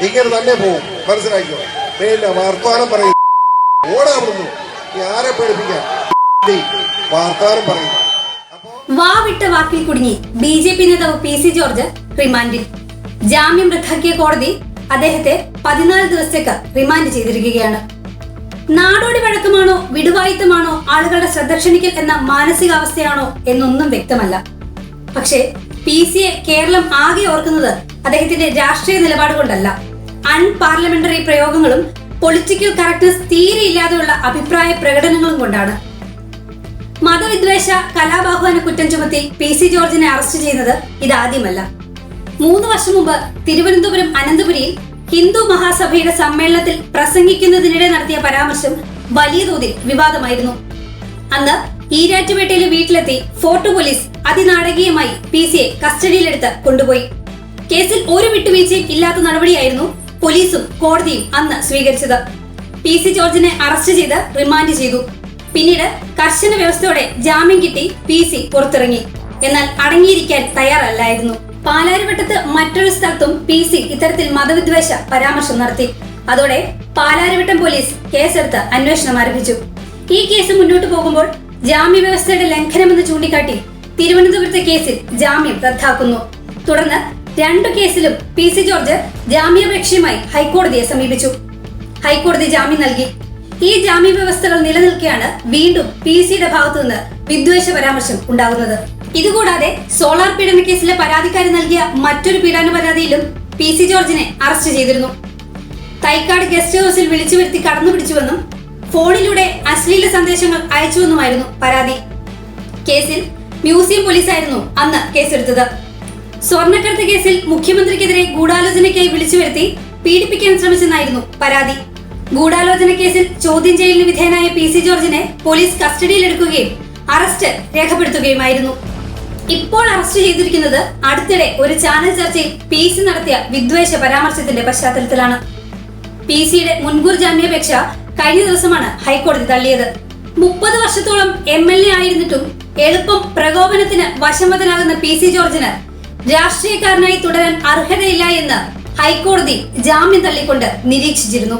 ഇങ്ങനെ തന്നെ പോകും, മനസ്സിലാക്കിയോ? പിന്നെ വർത്താനം പറയും, ഓടാവുന്നു. ആരെ പേടിപ്പിക്കാൻ വർത്താനം പറയും. വാവിട്ട വാക്കിൽ കുടുങ്ങി ബി.ജെ.പി. നേതാവ് PC ജോർജ് റിമാൻഡിൽ. ജാമ്യം റദ്ദാക്കിയ കോടതി അദ്ദേഹത്തെ 14 ദിവസത്തേക്ക് റിമാൻഡ് ചെയ്തിരിക്കുകയാണ്. നാടോടി വഴക്കമാണോ വിടുവായിത്തമാണോ ആളുകളുടെ ശ്രദ്ധ ക്ഷണിക്കൽ എന്ന മാനസികാവസ്ഥയാണോ എന്നൊന്നും വ്യക്തമല്ല. പക്ഷേ PC-യെ കേരളം ആകെ ഓർക്കുന്നത് അദ്ദേഹത്തിന്റെ രാഷ്ട്രീയ നിലപാട് കൊണ്ടല്ല, അൺപാർലമെന്ററി പ്രയോഗങ്ങളും പൊളിറ്റിക്കൽ കറക്റ്റ്നസ് തീരെ ഇല്ലാതെയുള്ള അഭിപ്രായ പ്രകടനങ്ങളും കൊണ്ടാണ്. മതവിദ്വേഷ കലാബാഹ്വാന കുറ്റം ചുമത്തി PC ജോർജിനെ അറസ്റ്റ് ചെയ്യുന്നത് ഇതാദ്യമല്ല. 3 വർഷം മുമ്പ് തിരുവനന്തപുരം അനന്തപുരിയിൽ ഹിന്ദു മഹാസഭയുടെ സമ്മേളനത്തിൽ പ്രസംഗിക്കുന്നതിനിടെ നടത്തിയ പരാമർശം വലിയ തോതിൽ വിവാദമായിരുന്നു. അന്ന് ഈരാറ്റുപേട്ടയിലെ വീട്ടിലെത്തി ഫോർട്ട് പോലീസ് അതിനാടകീയമായി PC-യെ കസ്റ്റഡിയിലെടുത്ത് കൊണ്ടുപോയി. കേസിൽ ഒരു വിട്ടുവീഴ്ചയും ഇല്ലാത്ത നടപടിയായിരുന്നു പോലീസും കോടതിയും അന്ന് സ്വീകരിച്ചത്. PC ജോർജിനെ അറസ്റ്റ് ചെയ്ത് റിമാൻഡ് ചെയ്തു. പിന്നീട് കർശന വ്യവസ്ഥയോടെ ജാമ്യം കിട്ടി PC പുറത്തിറങ്ങി. എന്നാൽ അടങ്ങിയിരിക്കാൻ തയ്യാറല്ലായിരുന്നു. പാലാരിവട്ടത്ത് മറ്റൊരു സ്ഥലത്തും PC ഇത്തരത്തിൽ മതവിദ്വേഷ പരാമർശം നടത്തി. അതോടെ പാലാരിവട്ടം പോലീസ് കേസെടുത്ത് അന്വേഷണം ആരംഭിച്ചു. ഈ കേസ് മുന്നോട്ട് പോകുമ്പോൾ ജാമ്യ വ്യവസ്ഥയുടെ ലംഘനമെന്ന് ചൂണ്ടിക്കാട്ടി തിരുവനന്തപുരത്തെ കേസിൽ ജാമ്യം റദ്ദാക്കുന്നു. തുടർന്ന് 2 കേസിലും PC ജോർജ് ജാമ്യാപേക്ഷയുമായി ഹൈക്കോടതിയെ സമീപിച്ചു. ഹൈക്കോടതി ജാമ്യം നൽകി. ഈ ജാമ്യ വ്യവസ്ഥകൾ നിലനിൽക്കെയാണ് വീണ്ടും PC-യുടെ ഭാഗത്തുനിന്ന് വിദ്വേഷ പരാമർശം ഉണ്ടാകുന്നത്. ഇതുകൂടാതെ സോളാർ പീഡന കേസിലെ പരാതിക്കാരി നൽകിയ മറ്റൊരു പീഡന പരാതിയിലും PC ജോർജിനെ അറസ്റ്റ് ചെയ്തിരുന്നു. തൈക്കാട് ഗസ്റ്റ് ഹൌസിൽ വിളിച്ചു വരുത്തി കടന്നുപിടിച്ചുവെന്നും ഫോണിലൂടെ അശ്ലീല സന്ദേശങ്ങൾ അയച്ചുവെന്നുമായിരുന്നു പരാതി. കേസിൽ മ്യൂസിയം പോലീസായിരുന്നു അന്ന് കേസെടുത്തത്. സ്വർണ്ണക്കടത്ത് കേസിൽ മുഖ്യമന്ത്രിക്കെതിരെ ഗൂഢാലോചനയ്ക്കായി വിളിച്ചു വരുത്തി പീഡിപ്പിക്കാൻ ശ്രമിച്ചെന്നായിരുന്നു പരാതി. ഗൂഢാലോചന കേസിൽ ചോദ്യം ചെയ്യലിന് വിധേയനായ PC ജോർജിനെ പോലീസ് കസ്റ്റഡിയിലെടുക്കുകയും അറസ്റ്റ് രേഖപ്പെടുത്തുകയുമായിരുന്നു. ഇപ്പോൾ അറസ്റ്റ് ചെയ്തിരിക്കുന്നത് അടുത്തിടെ ഒരു ചാനൽ ചർച്ചയിൽ PC നടത്തിയ വിദ്വേഷ പരാമർശത്തിന്റെ പശ്ചാത്തലത്തിലാണ്. PC-യുടെ മുൻകൂർ ജാമ്യാപേക്ഷ കഴിഞ്ഞ ദിവസമാണ് ഹൈക്കോടതി തള്ളിയത്. 30 വർഷത്തോളം MLA ആയിരുന്നിട്ടും എളുപ്പം പ്രകോപനത്തിന് വശംവദനാകുന്ന PC ജോർജിന് രാഷ്ട്രീയക്കാരനായി തുടരാൻ അർഹതയില്ല എന്ന് ഹൈക്കോടതി ജാമ്യം തള്ളിക്കൊണ്ട് നിരീക്ഷിച്ചിരുന്നു.